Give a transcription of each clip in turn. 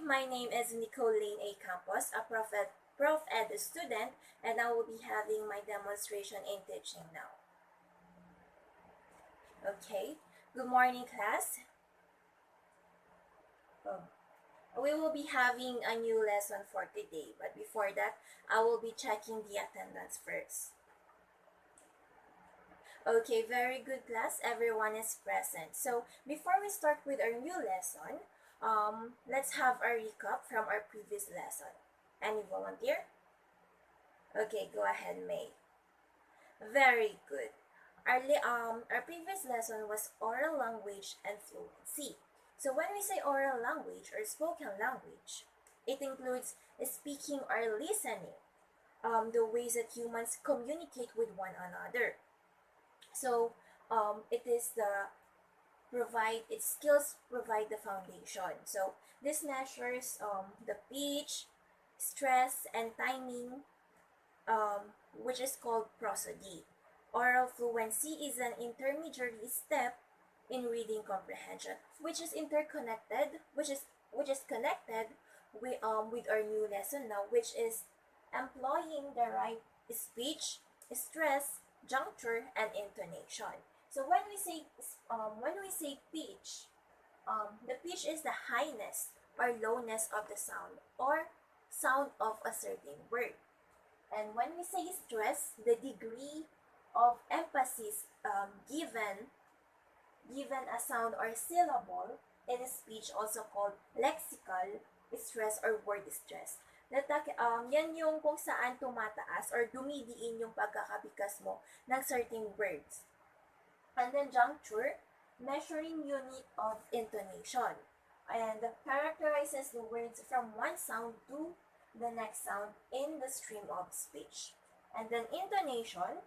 my name is Nicole A. Campos, a Prof Ed student, and I will be having my demonstration in teaching now. Okay, good morning class. Oh. We will be having a new lesson for today, but before that, I will be checking the attendance first. Okay, very good class. Everyone is present. So before we start with our new lesson, let's have a recap from our previous lesson. Any volunteer? Okay, go ahead, May. Very good. Our previous lesson was oral language and fluency. So when we say oral language or spoken language, it includes speaking or listening, the ways that humans communicate with one another. So it is the provide its skills provide the foundation. So this measures the pitch, stress, and timing, which is called prosody. Oral fluency is an intermediary step in reading comprehension, which is interconnected, which is connected with our new lesson now, which is employing the right speech, stress, juncture, and intonation. So when we say pitch, the pitch is the highness or lowness of the sound or sound of a certain word. And when we say stress, the degree of emphasis given a sound or syllable in speech, also called lexical stress or word stress. Yan yung kung saan tumataas or dumidiin yung pagkakabigas mo ng certain words. And then juncture, measuring unit of intonation, and characterizes the words from one sound to the next sound in the stream of speech. And then intonation,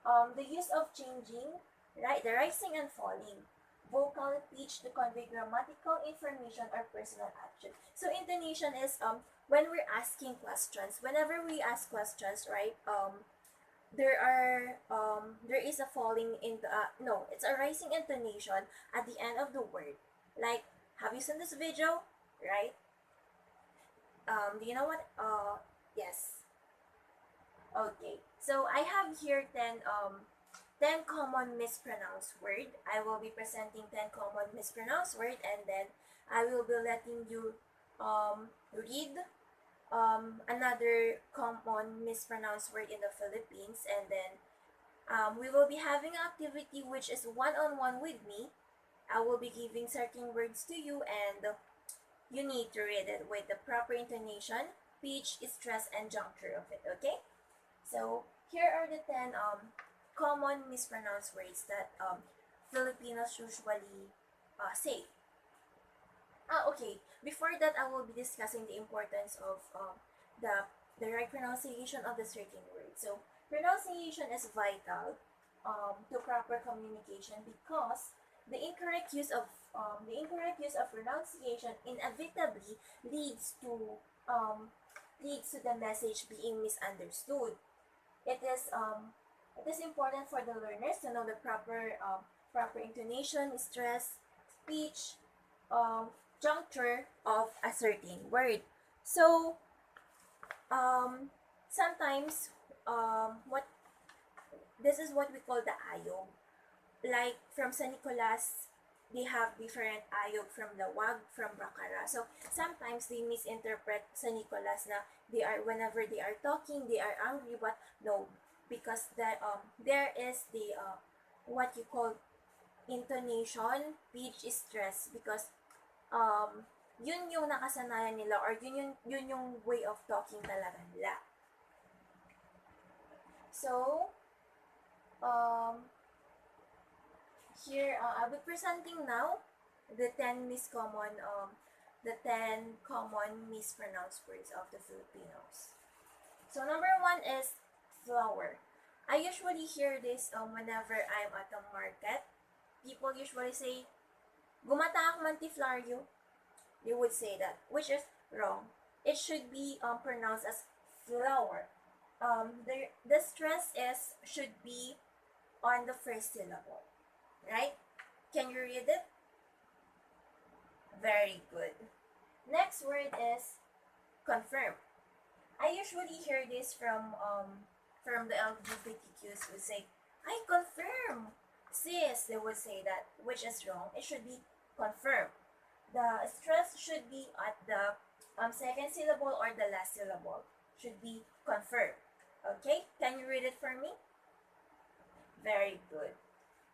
the use of changing, the rising and falling, vocal pitch to convey grammatical information or personal action. So intonation is when we're asking questions. Whenever we ask questions, right? There is a falling in the no, it's a rising intonation at the end of the word. Like, have you seen this video? Right? Do you know what? Yes. Okay. So I have here 10 common mispronounced word. I will be presenting 10 common mispronounced word, and then I will be letting you read another common mispronounced word in the Philippines, and then we will be having an activity which is one-on-one with me. I will be giving certain words to you, and you need to read it with the proper intonation, pitch, stress, and juncture of it, okay? So here are the 10 common mispronounced words that Filipinos usually say. Okay. Before that, I will be discussing the importance of the right pronunciation of the certain word. So pronunciation is vital to proper communication, because the incorrect use of pronunciation inevitably leads to the message being misunderstood. It is important for the learners to know the proper intonation, stress, speech, juncture of a certain word. So sometimes what this is what we call the ayog. Like from San Nicolas, they have different ayog from Lawag, from Bacara. So sometimes they misinterpret San Nicolas na whenever they are talking, they are angry, but no, because there is the what you call intonation, pitch, stress, because yun yung nakasanayan nila, or yun yung way of talking talaga nila. So here I'll be presenting now the 10 common mispronounced words of the Filipinos. So number 1 is flower. I usually hear this whenever I'm at the market. People usually say, "Gumataak man ti Flario." They would say that, which is wrong. It should be pronounced as flower. The stress should be on the first syllable, right? Can you read it? Very good. Next Next word is confirm. I usually hear this from the LGBTQs who say, I confirm. Sis, they would say that, which is wrong. It should be confirm. The stress should be at the second syllable or the last syllable. Should be confirm. Okay? Can you read it for me? Very good.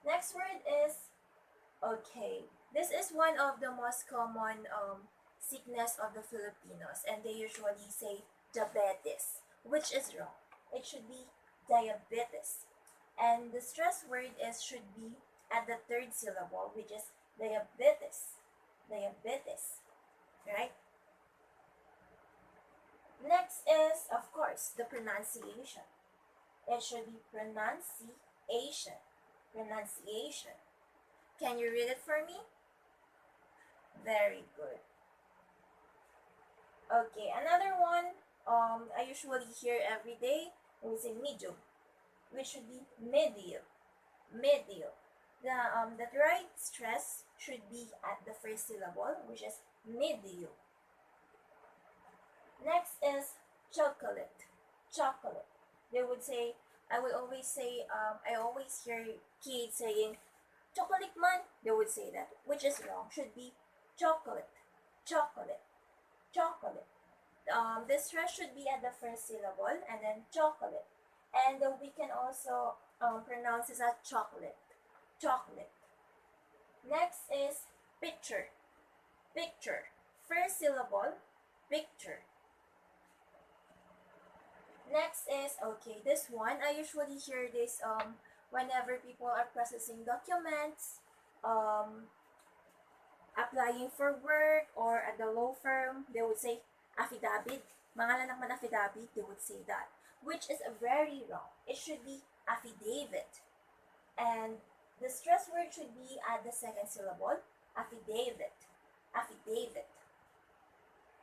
Next word is okay. This is one of the most common sickness of the Filipinos, and they usually say diabetes, which is wrong. It should be diabetes. And the stress word is should be at the third syllable, which is diabetes. Diabetes. Right? Next is, of course, the pronunciation. It should be pronunciation. Pronunciation. Can you read it for me? Very good. Okay, another one I usually hear every day is a medium, which should be medium. Medium. The right stress should be at the first syllable, which is medium. Next is chocolate. Chocolate. They would say, I would always say, I always hear kids saying, chocolate man. They would say that, which is wrong. Should be chocolate. Chocolate. Chocolate. The stress should be at the first syllable and then chocolate. And we can also pronounce it as chocolate. Chocolate. Next is picture. Picture. First syllable, picture. Next is, okay, this one, I usually hear this whenever people are processing documents, applying for work, or at the law firm, they would say affidavit. Mga lanak man affidavit, they would say that, which is very wrong. It should be affidavit. And the stress word should be at the second syllable, affidavit. Affidavit.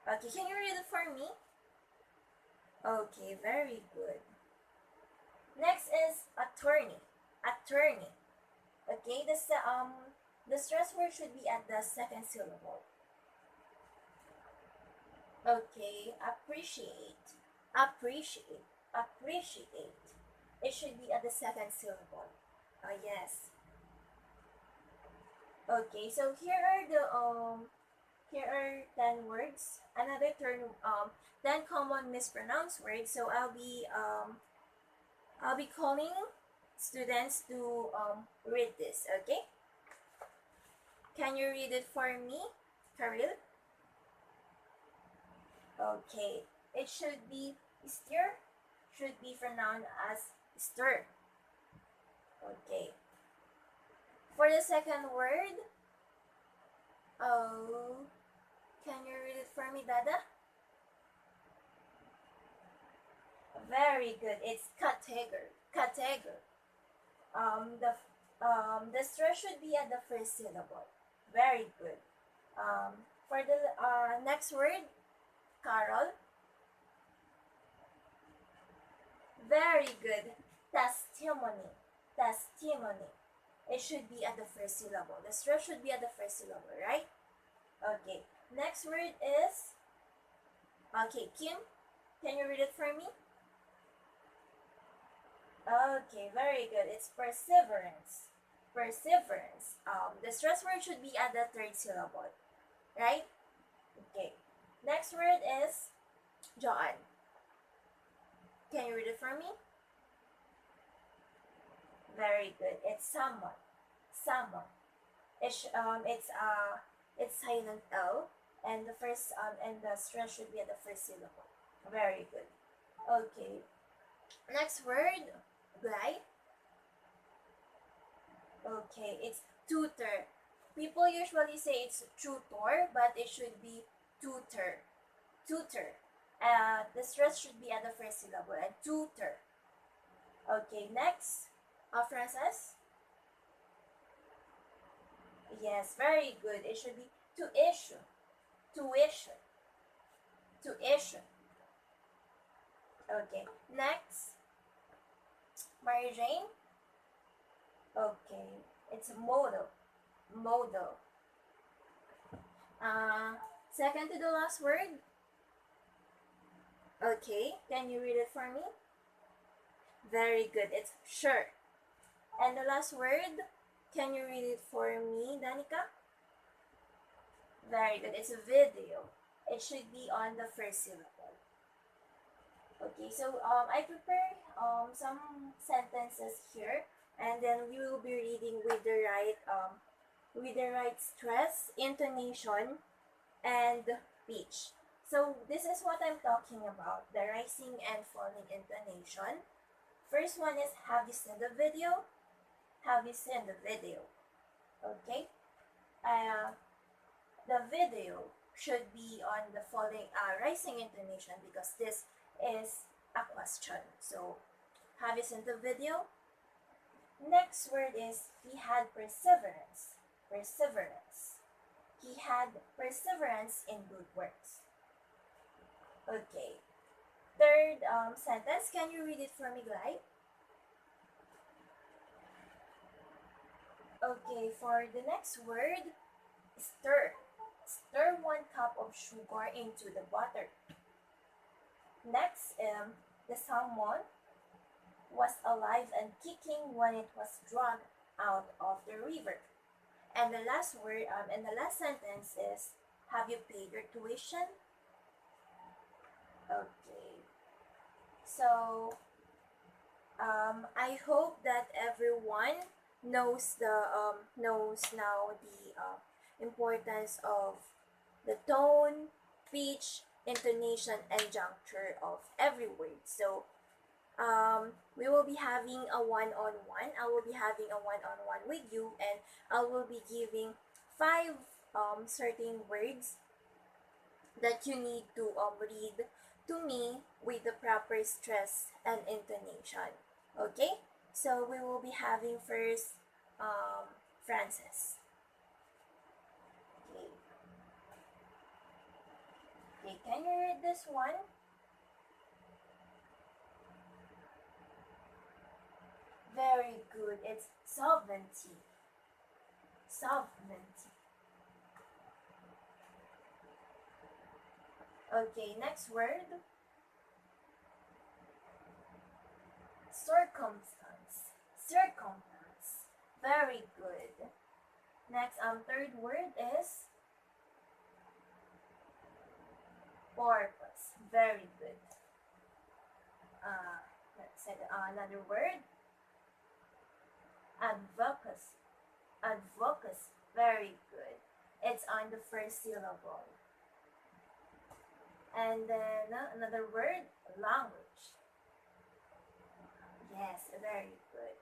Okay, can you read it for me? Okay, very good. Next is attorney. Attorney. Okay, the stress word should be at the second syllable. Okay, appreciate. Appreciate. Appreciate. It should be at the second syllable. Yes. Okay, so here are 10 words. Another 10 common mispronounced words. So I'll be calling students to read this, okay? Can you read it for me, Karil? Okay. It should be stir, should be pronounced as stir. Okay. For the second word, oh, can you read it for me, Dada? Very good. It's category. Category. The stress should be at the first syllable. Very good. For the next word, Carol. Very good. Testimony. Testimony. It should be at the first syllable. The stress should be at the first syllable, right? Okay. Next word is, okay, Kim. Can you read it for me? Okay, very good. It's perseverance. Perseverance. The stress word should be at the third syllable, right? Okay. Next word is John. Can you read it for me? Very good. It's someone. Someone. It's silent L, and the first and the stress should be at the first syllable. Very good. Okay. Next word, Glide. Okay, it's tutor. People usually say it's tutor, but it should be tutor. Tutor. The stress should be at the first syllable, and tutor. Okay, next, Frances. Yes, very good. It should be tuition. Tuition. Tuition. Okay, next, Mary Jane. Okay, it's model. Model. Second to the last word. Okay, can you read it for me? Very good. It's sure. And the last word, can you read it for me, Danica? Very good. It's a video. It should be on the first syllable. Okay, so I prepared some sentences here, and then we will be reading with the right stress, intonation, and pitch. So this is what I'm talking about: the rising and falling intonation. First one is, have you seen the video? Have you seen the video? Okay. Uh, the video should be on the falling rising intonation because this is a question. So, have you seen the video? Next word is, he had perseverance. Perseverance. He had perseverance in good works. Okay. Third sentence, can you read it for me, Glide? Okay, for the next word, stir. Stir 1 cup of sugar into the butter. Next, the salmon was alive and kicking when it was drawn out of the river. And the last word, and the last sentence is, have you paid your tuition? Okay. So, I hope that everyone knows now the importance of the tone, pitch, intonation, and juncture of every word. So we will be having a one-on-one. I will be having a one-on-one with you, and I will be giving 5 certain words that you need to read to me with the proper stress and intonation. Okay? So we will be having first Francis. Okay. Okay, can you read this one? Very good. It's sovereignty. Sovereignty. Okay, next word. Circumstance. Circumstance. Very good. Next, third word is purpose. Very good. Let's say another word. Advocacy. Advocacy. Very good. It's on the first syllable. And then another word, language. Yes, very good.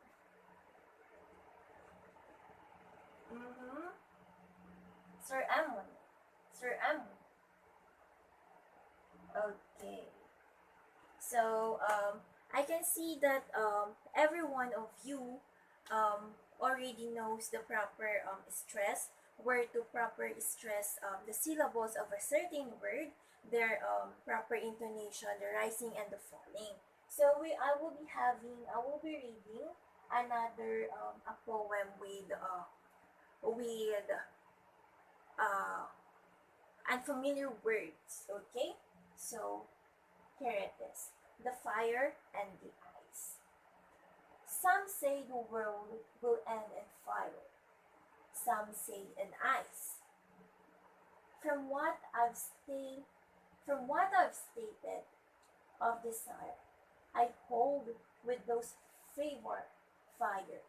Ceremony. Ceremony. Okay. So I can see that every one of you already knows the proper stress, where to proper stress the syllables of a certain word, their proper intonation, the rising and the falling. So I will be reading another a poem with uh, unfamiliar words. Okay, so here it is: the fire and the ice. Some say the world will end in fire. Some say in ice. From what I've stayed, from what I've stated of desire, I hold with those favor fire.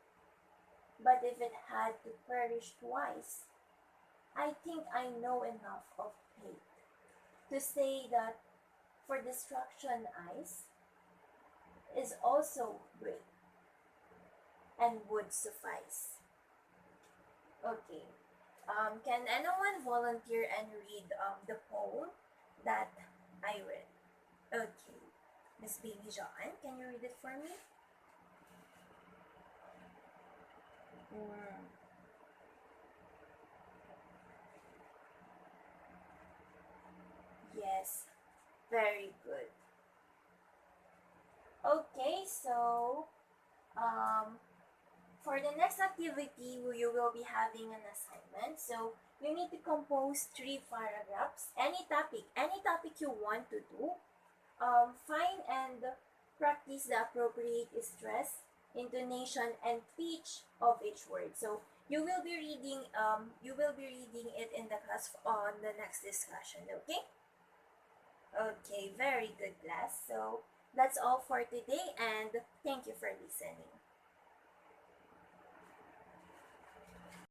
But if it had to perish twice, I think I know enough of fate to say that for destruction ice is also great and would suffice. Okay. Can anyone volunteer and read the poem that I read? Okay. Miss Baby John, can you read it for me? Mm, yes, very good. Okay, so um, for the next activity, you will be having an assignment. So you need to compose 3 paragraphs. Any topic you want to do. Find and practice the appropriate stress, intonation, and pitch of each word. So you will be reading it in the class on the next discussion. Okay. Okay, very good class. So that's all for today, and thank you for listening.